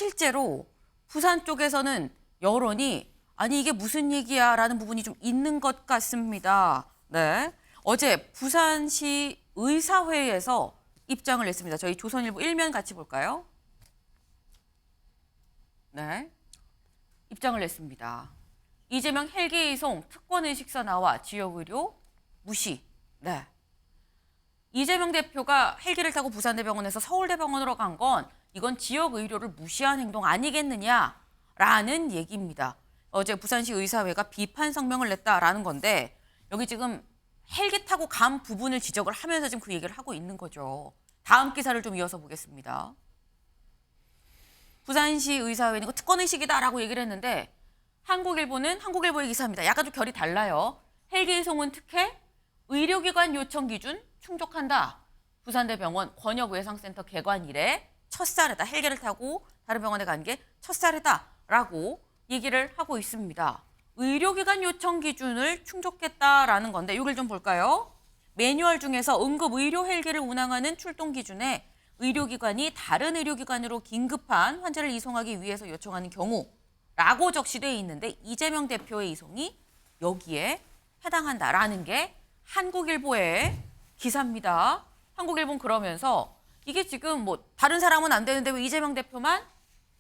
실제로 부산 쪽에서는 여론이 아니 이게 무슨 얘기야 라는 부분이 좀 있는 것 같습니다. 네, 어제 부산시 의사회에서 입장을 냈습니다. 저희 조선일보 1면 같이 볼까요? 네, 입장을 냈습니다. 이재명 헬기 이송 특권의식서 나와 지역의료 무시. 네, 이재명 대표가 헬기를 타고 부산대병원에서 서울대병원으로 간 건 이건 지역의료를 무시한 행동 아니겠느냐라는 얘기입니다. 어제 부산시 의사회가 비판 성명을 냈다라는 건데 여기 지금 헬기 타고 간 부분을 지적을 하면서 지금 그 얘기를 하고 있는 거죠. 다음 기사를 좀 이어서 보겠습니다. 부산시 의사회는 이거 특권의식이다라고 얘기를 했는데 한국일보의 기사입니다. 약간 좀 결이 달라요. 헬기 이송은 특혜, 의료기관 요청 기준 충족한다. 부산대병원 권역외상센터 개관 이래 첫 사례다. 헬기를 타고 다른 병원에 간 게 첫 사례다라고 얘기를 하고 있습니다. 의료기관 요청 기준을 충족했다라는 건데 이걸 좀 볼까요? 매뉴얼 중에서 응급의료 헬기를 운항하는 출동 기준에 의료기관이 다른 의료기관으로 긴급한 환자를 이송하기 위해서 요청하는 경우라고 적시되어 있는데 이재명 대표의 이송이 여기에 해당한다라는 게 한국일보의 기사입니다. 한국일보는 그러면서 이게 지금 뭐 다른 사람은 안 되는데 왜 이재명 대표만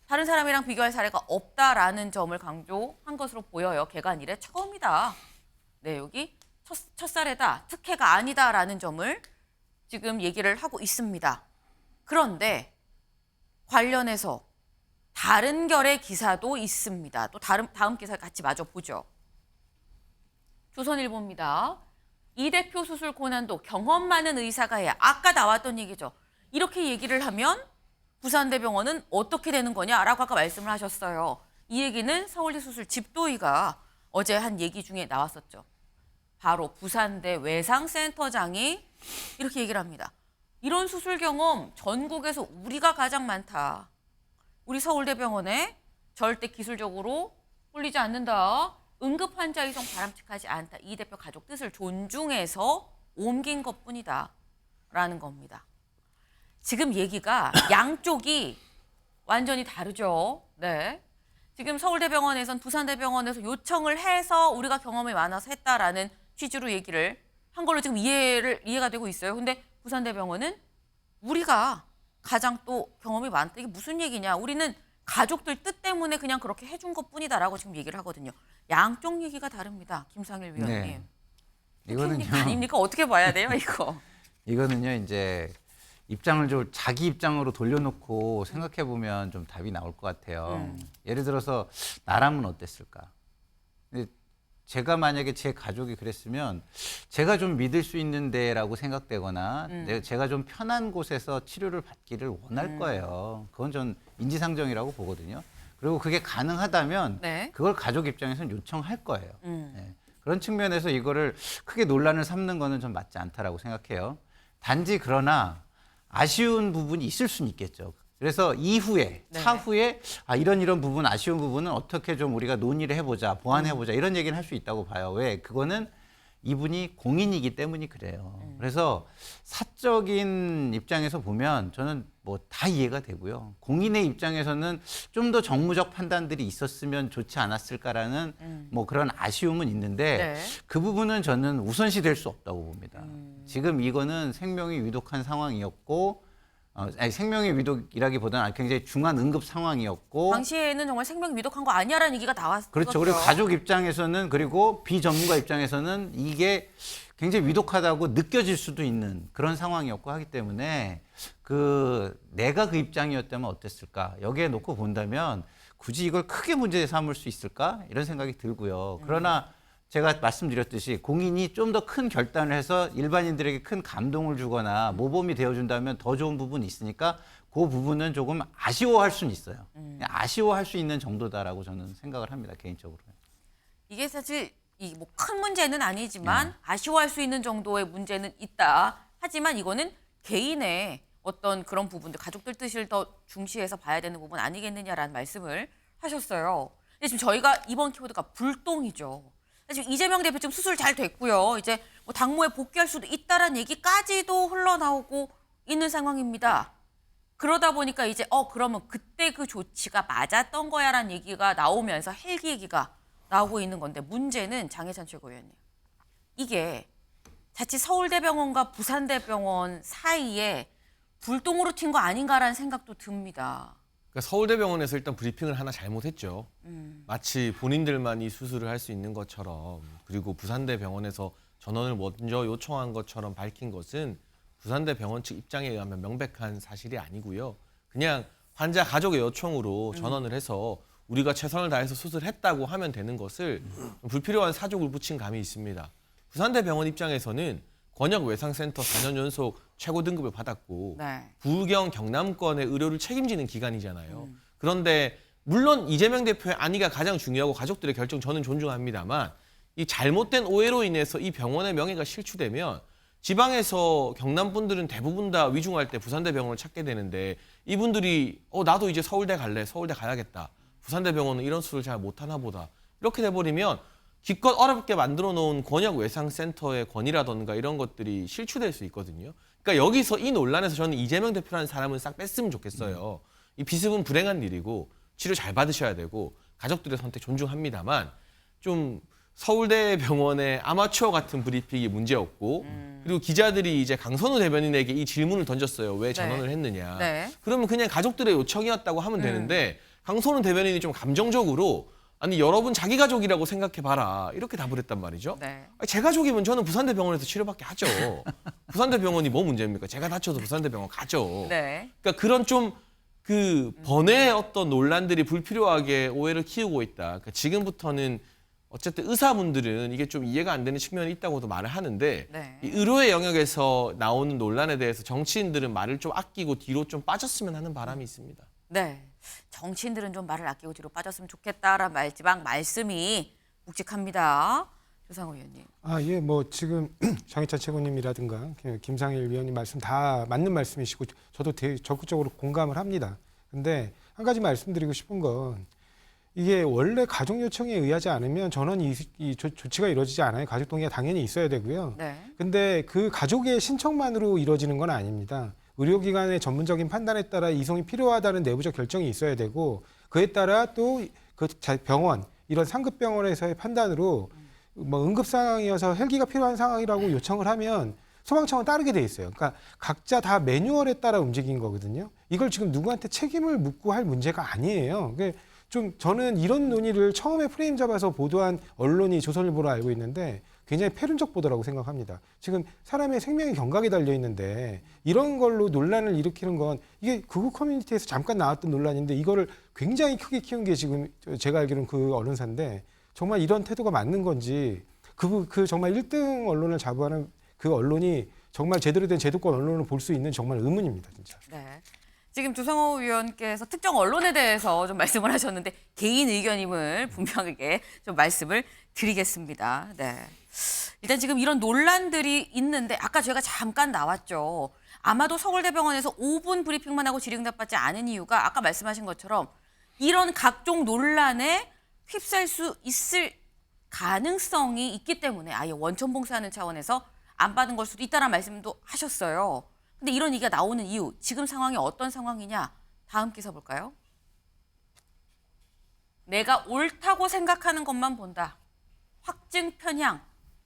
다른 사람이랑 비교할 사례가 없다라는 점을 강조한 것으로 보여요. 개관 이래 처음이다. 네, 여기 첫 사례다. 특혜가 아니다라는 점을 지금 얘기를 하고 있습니다. 그런데 관련해서 다른 결의 기사도 있습니다. 또 다음 기사 같이 마저 보죠. 조선일보입니다. 이 대표 수술 고난도 경험 많은 의사가 해야 아까 나왔던 얘기죠. 이렇게 얘기를 하면 부산대병원은 어떻게 되는 거냐라고 아까 말씀을 하셨어요. 이 얘기는 서울대 수술 집도의가 어제 한 얘기 중에 나왔었죠. 바로 부산대 외상센터장이 이렇게 얘기를 합니다. 이런 수술 경험 전국에서 우리가 가장 많다. 우리 서울대병원에 절대 기술적으로 홀리지 않는다. 응급 환자 이송 바람직하지 않다. 이 대표 가족 뜻을 존중해서 옮긴 것뿐이다. 라는 겁니다. 지금 얘기가 양쪽이 완전히 다르죠. 네. 지금 서울대병원에선 부산대병원에서 요청을 해서 우리가 경험이 많아서 했다라는 취지로 얘기를 한 걸로 지금 이해가 되고 있어요. 근데 부산대병원은 우리가 가장 또 경험이 많다. 이게 무슨 얘기냐. 우리는 가족들 뜻 때문에 그냥 그렇게 해준 것뿐이다라고 지금 얘기를 하거든요. 양쪽 얘기가 다릅니다. 김상일 위원님. 네. 이거는요. 아닙니까? 어떻게 봐야 돼요, 이거? 이거는요, 이제 입장을 좀 자기 입장으로 돌려놓고 생각해 보면 좀 답이 나올 것 같아요. 예를 들어서 나라면 어땠을까? 근데 제가 만약에 제 가족이 그랬으면 제가 좀 믿을 수 있는 데라고 생각되거나 제가 좀 편한 곳에서 치료를 받기를 원할 거예요. 그건 전 인지상정이라고 보거든요. 그리고 그게 가능하다면 네. 그걸 가족 입장에서는 요청할 거예요. 네. 그런 측면에서 이거를 크게 논란을 삼는 거는 좀 맞지 않다라고 생각해요. 단지 그러나 아쉬운 부분이 있을 수는 있겠죠. 그래서 이후에 네. 차후에 이런 부분 아쉬운 부분은 어떻게 좀 우리가 논의를 해보자, 보완해보자 이런 얘기는 할 수 있다고 봐요. 왜? 그거는 이분이 공인이기 때문이 그래요. 그래서 사적인 입장에서 보면 저는 뭐 다 이해가 되고요. 공인의 입장에서는 좀 더 정무적 판단들이 있었으면 좋지 않았을까라는 뭐 그런 아쉬움은 있는데 네. 그 부분은 저는 우선시 될 수 없다고 봅니다. 지금 이거는 생명이 위독한 상황이었고 생명의 위독이라기보다는 굉장히 중한 응급 상황이었고 당시에는 정말 생명 위독한 거 아니야라는 얘기가 나왔었죠. 그렇죠. 그리고 가족 입장에서는 그리고 비전문가 입장에서는 이게 굉장히 위독하다고 느껴질 수도 있는 그런 상황이었고 하기 때문에 내가 그 입장이었다면 어땠을까? 여기에 놓고 본다면 굳이 이걸 크게 문제 삼을 수 있을까? 이런 생각이 들고요. 그러나 제가 말씀드렸듯이 공인이 좀 더 큰 결단을 해서 일반인들에게 큰 감동을 주거나 모범이 되어준다면 더 좋은 부분이 있으니까 그 부분은 조금 아쉬워할 수는 있어요. 아쉬워할 수 있는 정도다라고 저는 생각을 합니다. 개인적으로. 이게 사실 뭐 큰 문제는 아니지만 아쉬워할 수 있는 정도의 문제는 있다. 하지만 이거는 개인의 어떤 그런 부분들, 가족들 뜻을 더 중시해서 봐야 되는 부분 아니겠느냐라는 말씀을 하셨어요. 근데 지금 저희가 이번 키워드가 불똥이죠. 지금 이재명 대표 지금 수술 잘 됐고요. 이제 뭐 당무에 복귀할 수도 있다라는 얘기까지도 흘러나오고 있는 상황입니다. 그러다 보니까 이제 그러면 그때 그 조치가 맞았던 거야라는 얘기가 나오면서 헬기 얘기가 나오고 있는 건데 문제는 장혜찬 최고위원님. 이게 자칫 서울대병원과 부산대병원 사이에 불똥으로 튄 거 아닌가라는 생각도 듭니다. 그러니까 서울대병원에서 일단 브리핑을 하나 잘못했죠. 마치 본인들만 이 수술을 할 수 있는 것처럼 그리고 부산대병원에서 전원을 먼저 요청한 것처럼 밝힌 것은 부산대병원 측 입장에 의하면 명백한 사실이 아니고요. 그냥 환자 가족의 요청으로 전원을 해서 우리가 최선을 다해서 수술했다고 하면 되는 것을 불필요한 사족을 붙인 감이 있습니다. 부산대병원 입장에서는 권역외상센터 4년 연속 최고 등급을 받았고 네. 부경 경남권의 의료를 책임지는 기관이잖아요. 그런데 물론 이재명 대표의 안위가 가장 중요하고 가족들의 결정 저는 존중합니다만 이 잘못된 오해로 인해서 이 병원의 명예가 실추되면 지방에서 경남 분들은 대부분 다 위중할 때 부산대병원을 찾게 되는데 이분들이 나도 이제 서울대 갈래, 서울대 가야겠다. 부산대병원은 이런 수술을 잘 못하나 보다. 이렇게 돼버리면 기껏 어렵게 만들어 놓은 권역외상센터의 권위라던가 이런 것들이 실추될 수 있거든요. 그러니까 여기서 이 논란에서 저는 이재명 대표라는 사람은 싹 뺐으면 좋겠어요. 이 비습은 불행한 일이고 치료 잘 받으셔야 되고 가족들의 선택 존중합니다만 좀 서울대병원의 아마추어 같은 브리핑이 문제였고 그리고 기자들이 이제 강선우 대변인에게 이 질문을 던졌어요. 왜 전원을 했느냐. 네. 그러면 그냥 가족들의 요청이었다고 하면 되는데 강선우 대변인이 좀 감정적으로 아니 여러분 자기 가족이라고 생각해봐라 이렇게 답을 했단 말이죠. 네. 아니, 제 가족이면 저는 부산대병원에서 치료받게 하죠. 부산대병원이 뭐 문제입니까? 제가 다쳐도 부산대병원 가죠. 네. 그러니까 그런 좀 그 번외의 어떤 논란들이 불필요하게 오해를 키우고 있다. 그러니까 지금부터는 어쨌든 의사분들은 이게 좀 이해가 안 되는 측면이 있다고도 말을 하는데 네. 이 의료의 영역에서 나오는 논란에 대해서 정치인들은 말을 좀 아끼고 뒤로 좀 빠졌으면 하는 바람이 있습니다. 네. 정치인들은 좀 말을 아끼고 뒤로 빠졌으면 좋겠다라는 마지막 말씀이 묵직합니다. 조상호 의원님. 예, 뭐 지금 장혜찬 최고님이라든가 김상일 위원님 말씀 다 맞는 말씀이시고 저도 적극적으로 공감을 합니다. 근데 한 가지 말씀드리고 싶은 건 이게 원래 가족 요청에 의하지 않으면 전원 이 조치가 이루어지지 않아요. 가족 동의가 당연히 있어야 되고요. 네. 근데 그 가족의 신청만으로 이루어지는 건 아닙니다. 의료기관의 전문적인 판단에 따라 이송이 필요하다는 내부적 결정이 있어야 되고 그에 따라 또 그 병원 이런 상급병원에서의 판단으로 뭐 응급 상황이어서 헬기가 필요한 상황이라고 요청을 하면 소방청은 따르게 돼 있어요. 그러니까 각자 다 매뉴얼에 따라 움직인 거거든요. 이걸 지금 누구한테 책임을 묻고 할 문제가 아니에요. 좀 저는 이런 논의를 처음에 프레임 잡아서 보도한 언론이 조선일보로 알고 있는데 굉장히 패륜적 보도라고 생각합니다. 지금 사람의 생명의 경각이 달려 있는데 이런 걸로 논란을 일으키는 건 이게 극우 커뮤니티에서 잠깐 나왔던 논란인데 이거를 굉장히 크게 키운 게 지금 제가 알기로는 그 언론사인데 정말 이런 태도가 맞는 건지 그 정말 1등 언론을 자부하는 그 언론이 정말 제대로 된 제도권 언론을 볼 수 있는 정말 의문입니다, 진짜. 네. 지금 조상호 위원께서 특정 언론에 대해서 좀 말씀을 하셨는데 개인 의견임을 분명하게 좀 말씀을 드리겠습니다. 네. 일단 지금 이런 논란들이 있는데 아까 제가 잠깐 나왔죠. 아마도 서울대병원에서 5분 브리핑만 하고 질의응답받지 않은 이유가 아까 말씀하신 것처럼 이런 각종 논란에 휩쓸 수 있을 가능성이 있기 때문에 아예 원천 봉쇄하는 차원에서 안 받은 걸 수도 있다는 말씀도 하셨어요. 근데 이런 얘기가 나오는 이유, 지금 상황이 어떤 상황이냐? 다음 기사 볼까요? 내가 옳다고 생각하는 것만 본다. 확증 편향,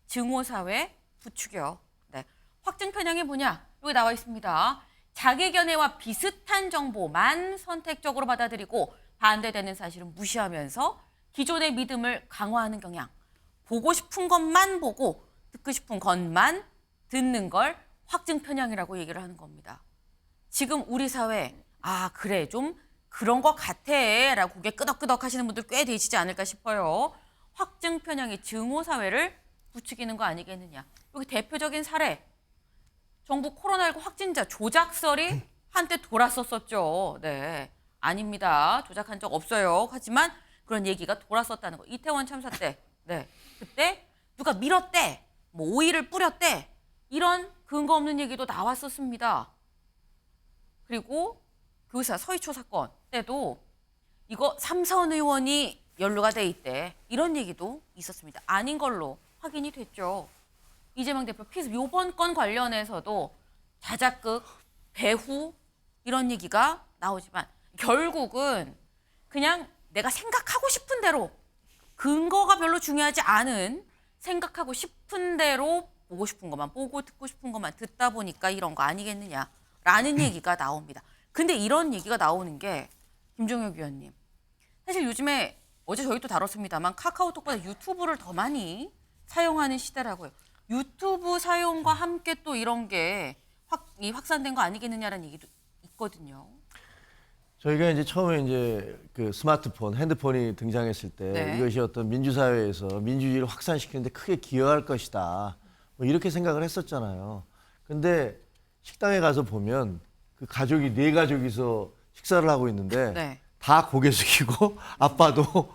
증오사회 부추겨. 네, 확증 편향이 뭐냐? 여기 나와 있습니다. 자기 견해와 비슷한 정보만 선택적으로 받아들이고 반대되는 사실은 무시하면서 기존의 믿음을 강화하는 경향. 보고 싶은 것만 보고 듣고 싶은 것만 듣는 걸 확증 편향이라고 얘기를 하는 겁니다. 지금 우리 사회 그래 좀 그런 것 같아 라고 고개 끄덕끄덕 하시는 분들 꽤 되시지 않을까 싶어요. 확증 편향이 증오 사회를 부추기는 거 아니겠느냐. 여기 대표적인 사례. 정부 코로나19 확진자 조작설이 한때 돌았었죠. 네, 아닙니다. 조작한 적 없어요. 하지만 그런 얘기가 돌았었다는 거. 이태원 참사 때, 네, 그때 누가 밀었대, 뭐 오일을 뿌렸대, 이런 근거 없는 얘기도 나왔었습니다. 그리고 교사 서희초 사건 때도 이거 삼선 의원이 연루가 돼 있대, 이런 얘기도 있었습니다. 아닌 걸로 확인이 됐죠. 이재명 대표 피습 요번 건 관련해서도 자작극, 배후 이런 얘기가 나오지만 결국은 그냥 내가 생각하고 싶은 대로 근거가 별로 중요하지 않은 생각하고 싶은 대로 보고 싶은 것만 보고 듣고 싶은 것만 듣다 보니까 이런 거 아니겠느냐라는 얘기가 나옵니다. 근데 이런 얘기가 나오는 게 김종혁 위원님. 사실 요즘에 어제 저희도 다뤘습니다만 카카오톡보다 유튜브를 더 많이 사용하는 시대라고요. 유튜브 사용과 함께 또 이런 게 확산된 거 아니겠느냐라는 얘기도 있거든요. 저희가 이제 처음에 이제 그 스마트폰, 핸드폰이 등장했을 때 네. 이것이 어떤 민주사회에서 민주주의를 확산시키는데 크게 기여할 것이다. 뭐 이렇게 생각을 했었잖아요. 근데 식당에 가서 보면 그 가족이 4가족이서 식사를 하고 있는데 네. 다 고개 숙이고 아빠도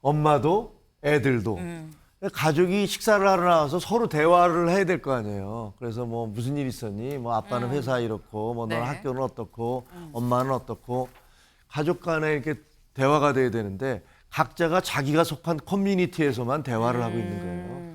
엄마도 애들도 가족이 식사를 하러 나와서 서로 대화를 해야 될 거 아니에요. 그래서 뭐 무슨 일 있었니? 뭐 아빠는 회사 이렇고 뭐 너는 네. 학교는 어떻고 엄마는 어떻고 가족 간에 이렇게 대화가 돼야 되는데 각자가 자기가 속한 커뮤니티에서만 대화를 하고 있는 거예요.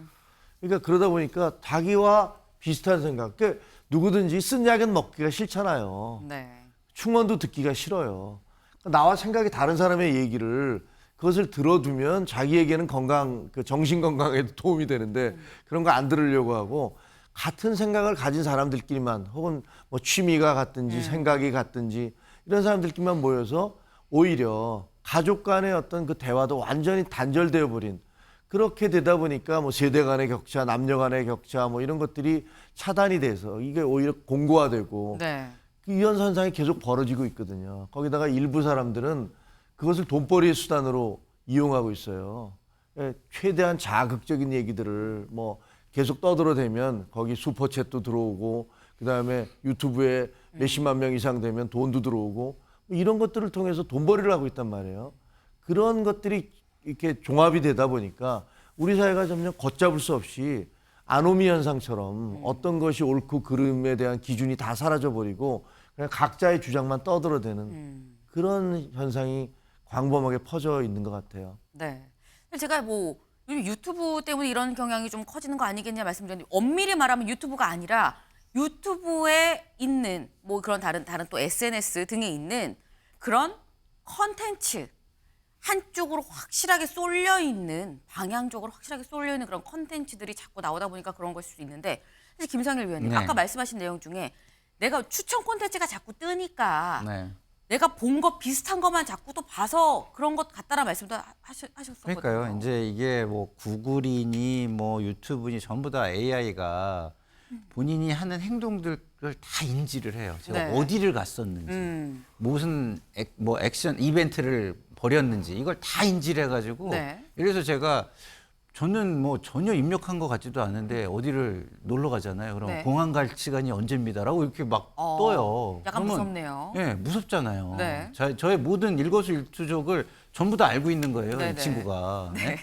그러니까 그러다 보니까 자기와 비슷한 생각. 그러니까 누구든지 쓴 약은 먹기가 싫잖아요. 네. 충언도 듣기가 싫어요. 나와 생각이 다른 사람의 얘기를 그것을 들어두면 자기에게는 건강, 그 정신 건강에도 도움이 되는데 그런 거 안 들으려고 하고 같은 생각을 가진 사람들끼리만 혹은 뭐 취미가 같든지 생각이 같든지 이런 사람들끼리만 모여서 오히려 가족 간의 어떤 그 대화도 완전히 단절되어 버린 그렇게 되다 보니까 뭐 세대 간의 격차, 남녀 간의 격차 뭐 이런 것들이 차단이 돼서 이게 오히려 공고화되고 네. 이런 현상이 계속 벌어지고 있거든요. 거기다가 일부 사람들은 그것을 돈벌이의 수단으로 이용하고 있어요. 예, 최대한 자극적인 얘기들을 뭐 계속 떠들어대면 거기 슈퍼챗도 들어오고 그다음에 유튜브에 몇십만 명 이상 되면 돈도 들어오고 뭐 이런 것들을 통해서 돈벌이를 하고 있단 말이에요. 그런 것들이 이렇게 종합이 되다 보니까 우리 사회가 점점 걷잡을 수 없이 아노미 현상처럼 어떤 것이 옳고 그름에 대한 기준이 다 사라져버리고 그냥 각자의 주장만 떠들어대는 그런 현상이 광범하게 퍼져 있는 것 같아요. 네. 제가 뭐 요즘 유튜브 때문에 이런 경향이 좀 커지는 거 아니겠냐 말씀드렸는데 엄밀히 말하면 유튜브가 아니라 유튜브에 있는 뭐 그런 다른 또 SNS 등에 있는 그런 컨텐츠 한쪽으로 확실하게 쏠려 있는 방향적으로 확실하게 쏠려 있는 그런 컨텐츠들이 자꾸 나오다 보니까 그런 걸 수 있는데 사실 김상일 위원님 네. 아까 말씀하신 내용 중에 내가 추천 콘텐츠가 자꾸 뜨니까 네. 내가 본 거 비슷한 것만 자꾸 또 봐서 그런 것 같다라 말씀도 하셨었거든요. 그러니까요. 이제 이게 뭐 구글이니 뭐 유튜브니 전부 다 AI가 본인이 하는 행동들을 다 인지를 해요. 제가 네. 어디를 갔었는지, 무슨 뭐 액션 이벤트를 벌였는지 이걸 다 인지를 해가지고 네. 이래서 제가 저는 뭐 전혀 입력한 것 같지도 않은데 어디를 놀러 가잖아요. 그럼 네. 공항 갈 시간이 언제입니다라고 이렇게 막 떠요. 약간 그러면 무섭네요. 예, 무섭잖아요. 네. 저의 모든 일거수일투족을 전부 다 알고 있는 거예요, 네네. 이 친구가. 네.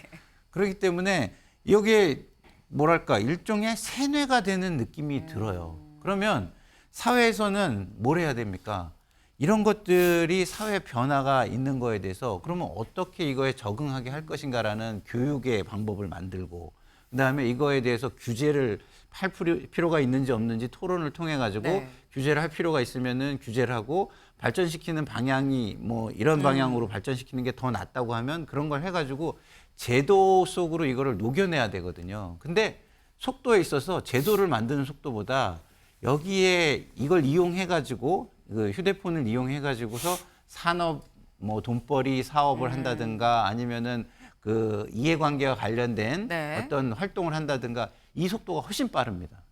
그렇기 때문에 여기에 뭐랄까 일종의 세뇌가 되는 느낌이 들어요. 그러면 사회에서는 뭘 해야 됩니까? 이런 것들이 사회 변화가 있는 거에 대해서 그러면 어떻게 이거에 적응하게 할 것인가라는 교육의 방법을 만들고 그다음에 이거에 대해서 규제를 할 필요가 있는지 없는지 토론을 통해 가지고 네. 규제를 할 필요가 있으면은 규제를 하고 발전시키는 방향이 뭐 이런 방향으로 발전시키는 게 더 낫다고 하면 그런 걸 해가지고 제도 속으로 이거를 녹여내야 되거든요. 근데 속도에 있어서 제도를 만드는 속도보다 여기에 이걸 이용해가지고 그 휴대폰을 이용해가지고서 산업 뭐 돈벌이 사업을 한다든가 아니면은 그 이해관계와 관련된 네. 어떤 활동을 한다든가 이 속도가 훨씬 빠릅니다.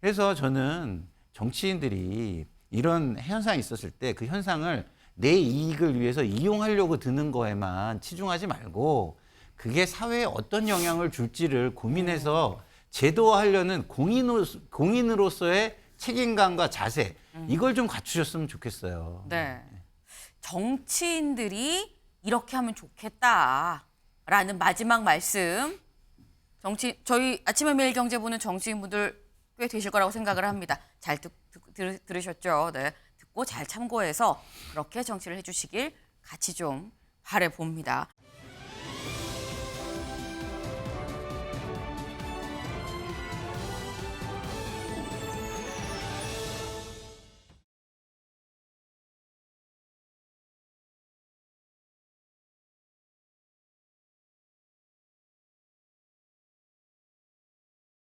그래서 저는 정치인들이 이런 현상이 있었을 때 그 현상을 내 이익을 위해서 이용하려고 드는 거에만 치중하지 말고 그게 사회에 어떤 영향을 줄지를 고민해서 제도화하려는 공인으로서의 책임감과 자세 이걸 좀 갖추셨으면 좋겠어요. 네. 정치인들이 이렇게 하면 좋겠다라는 마지막 말씀. 저희 아침에 매일 경제 보는 정치인분들 꽤 되실 거라고 생각을 합니다. 잘 들으셨죠? 네. 듣고 잘 참고해서 그렇게 정치를 해주시길 같이 좀 바라봅니다.